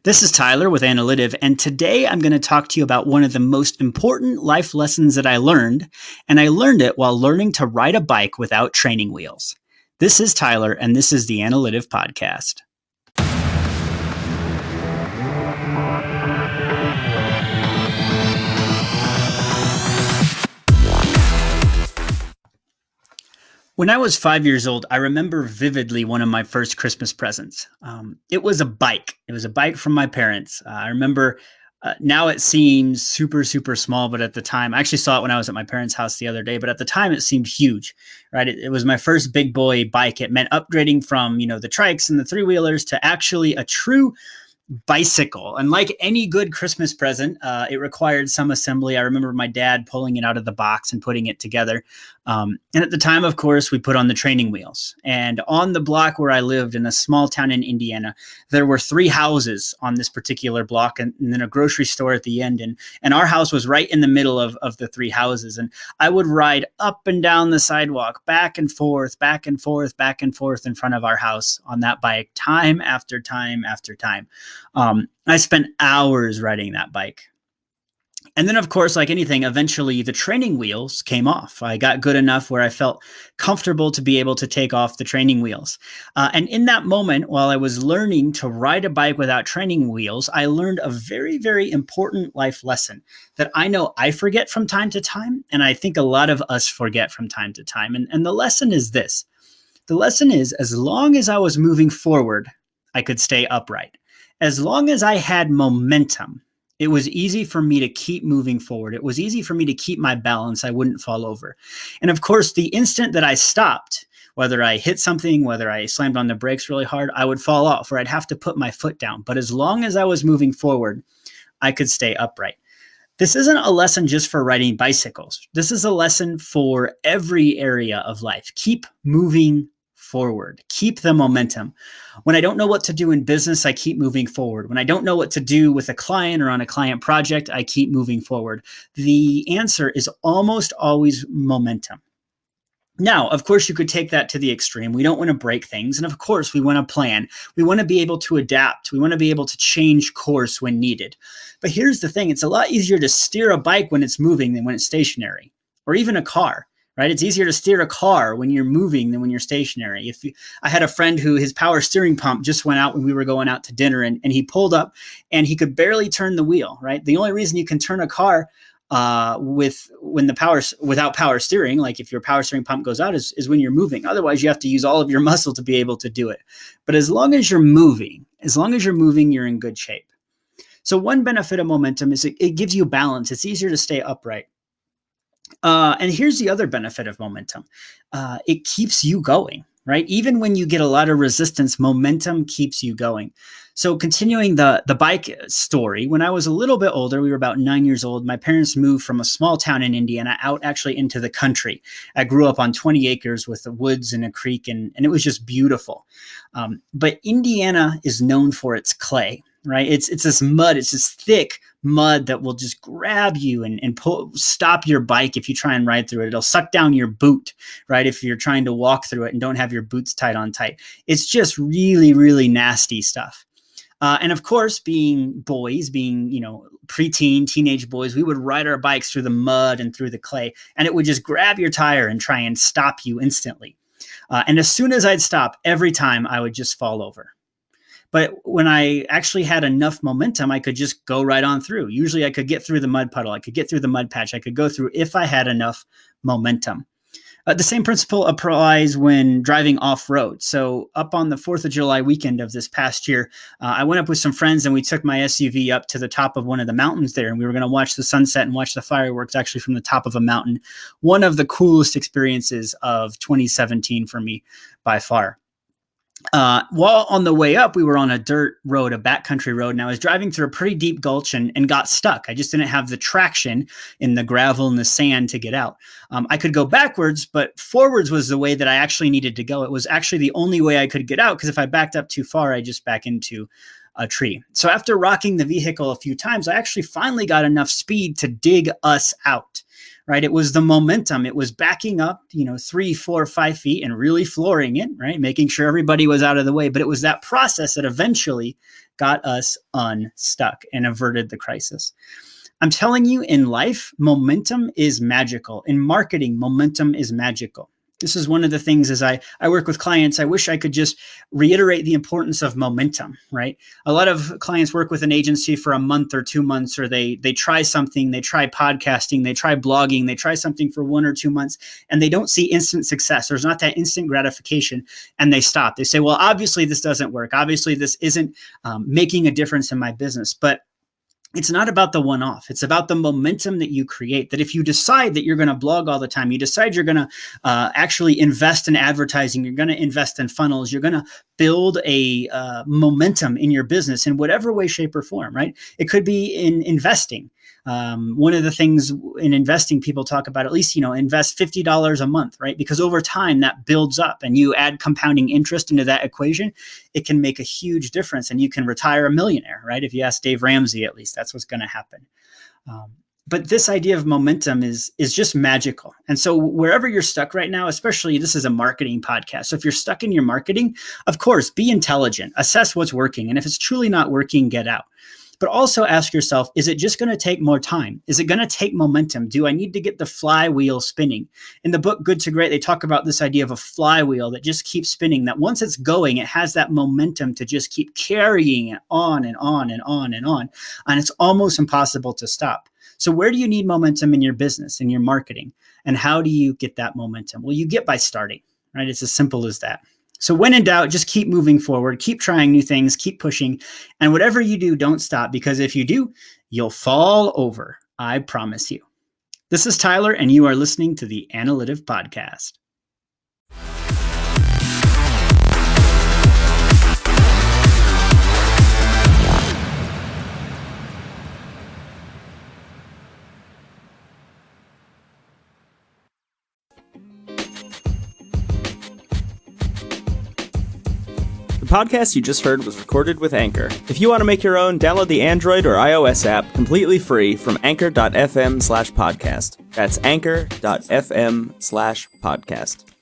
This is Tyler with Analytive, and today I'm going to talk to you about one of the most important life lessons that I learned, and I learned it while learning to ride a bike without training wheels. This is Tyler, and this is the Analytive Podcast. When I was 5 years old, I remember vividly one of my first Christmas presents. It was a bike. It was a bike from my parents. I remember now it seems super, super small, but at the time, I actually saw it when I was at my parents' house the other day, but at the time it seemed huge, right? It was my first big boy bike. It meant upgrading from, the trikes and the three-wheelers to actually a true bicycle. And like any good Christmas present, it required some assembly. I remember my dad pulling it out of the box and putting it together. And at the time, of course, we put on the training wheels. And on the block where I lived in a small town in Indiana, there were 3 houses on this particular block and then a grocery store at the end. And our house was right in the middle of the 3 houses. And I would ride up and down the sidewalk, back and forth, back and forth, back and forth in front of our house on that bike, time after time after time. I spent hours riding that bike. And then, of course, like anything, eventually the training wheels came off. I got good enough where I felt comfortable to be able to take off the training wheels. And in that moment, while I was learning to ride a bike without training wheels, I learned a very, very important life lesson that I know I forget from time to time. And I think a lot of us forget from time to time. And the lesson is this. The lesson is, as long as I was moving forward, I could stay upright. As long as I had momentum, it was easy for me to keep moving forward. It was easy for me to keep my balance. I wouldn't fall over. And of course, the instant that I stopped, whether I hit something, whether I slammed on the brakes really hard, I would fall off or I'd have to put my foot down. But as long as I was moving forward, I could stay upright. This isn't a lesson just for riding bicycles. This is a lesson for every area of life. Keep moving forward. Keep the momentum. When I don't know what to do in business, I keep moving forward. When I don't know what to do with a client or on a client project, I keep moving forward. The answer is almost always momentum. Now, of course, you could take that to the extreme. We don't want to break things. And of course, we want to plan. We want to be able to adapt. We want to be able to change course when needed. But here's the thing. It's a lot easier to steer a bike when it's moving than when it's stationary, or even a car. Right? It's easier to steer a car when you're moving than when you're stationary. I had a friend who his power steering pump just went out when we were going out to dinner, and he pulled up and he could barely turn the wheel, right? The only reason you can turn a car without power steering, like if your power steering pump goes out, is when you're moving. Otherwise, you have to use all of your muscle to be able to do it. But as long as you're moving, you're in good shape. So one benefit of momentum is it gives you balance. It's easier to stay upright. And here's the other benefit of momentum. It keeps you going, right? Even when you get a lot of resistance, momentum keeps you going. So continuing the bike story, when I was a little bit older, we were about 9 years old, my parents moved from a small town in Indiana out actually into the country. I grew up on 20 acres with the woods and a creek, and it was just beautiful. But Indiana is known for its clay. Right? It's this mud. It's this thick mud that will just grab you and stop your bike if you try and ride through it. It'll suck down your boot, right? If you're trying to walk through it and don't have your boots tied on tight. It's just really, really nasty stuff. And of course, being boys, preteen, teenage boys, we would ride our bikes through the mud and through the clay, and it would just grab your tire and try and stop you instantly. And as soon as I'd stop, every time I would just fall over. But when I actually had enough momentum, I could just go right on through. Usually I could get through the mud puddle. I could get through the mud patch. I could go through if I had enough momentum. The same principle applies when driving off-road. So up on the 4th of July weekend of this past year, I went up with some friends and we took my SUV up to the top of one of the mountains there. And we were going to watch the sunset and watch the fireworks actually from the top of a mountain. One of the coolest experiences of 2017 for me by far. While on the way up, we were on a dirt road, a backcountry road, and I was driving through a pretty deep gulch and got stuck. I just didn't have the traction in the gravel and the sand to get out. I could go backwards, but forwards was the way that I actually needed to go. It was actually the only way I could get out, because if I backed up too far, I just back into a tree. So after rocking the vehicle a few times, I actually finally got enough speed to dig us out. right? It was the momentum. It was backing up, 3, 4, 5 feet and really flooring it, right? Making sure everybody was out of the way. But it was that process that eventually got us unstuck and averted the crisis. I'm telling you, in life, momentum is magical. In marketing, momentum is magical. This is one of the things as I work with clients, I wish I could just reiterate the importance of momentum, right? A lot of clients work with an agency for a month or 2 months, or they try something, they try podcasting, they try blogging, they try something for 1 or 2 months, and they don't see instant success. There's not that instant gratification, and they stop. They say, well, obviously this doesn't work. Obviously this isn't making a difference in my business. But it's not about the one-off. It's about the momentum that you create. That if you decide that you're going to blog all the time, you decide you're going to actually invest in advertising, you're going to invest in funnels, you're going to build a momentum in your business in whatever way, shape, or form, right? It could be in investing. One of the things in investing, people talk about, at least, invest $50 a month, right? Because over time that builds up and you add compounding interest into that equation, it can make a huge difference and you can retire a millionaire, right? If you ask Dave Ramsey, at least that's what's going to happen. But this idea of momentum is just magical. And so wherever you're stuck right now, especially this is a marketing podcast. So if you're stuck in your marketing, of course, be intelligent, assess what's working. And if it's truly not working, get out. But also ask yourself, is it just going to take more time? Is it going to take momentum? Do I need to get the flywheel spinning? In the book, Good to Great, they talk about this idea of a flywheel that just keeps spinning, that once it's going, it has that momentum to just keep carrying it on and on and on and on. And it's almost impossible to stop. So where do you need momentum in your business, in your marketing? And how do you get that momentum? Well, you get by starting, right? It's as simple as that. So when in doubt, just keep moving forward, keep trying new things, keep pushing. And whatever you do, don't stop, because if you do, you'll fall over. I promise you. This is Tyler, and you are listening to the Analytive Podcast. The podcast you just heard was recorded with Anchor. If you want to make your own, download the Android or iOS app completely free from anchor.fm/podcast. That's anchor.fm/podcast.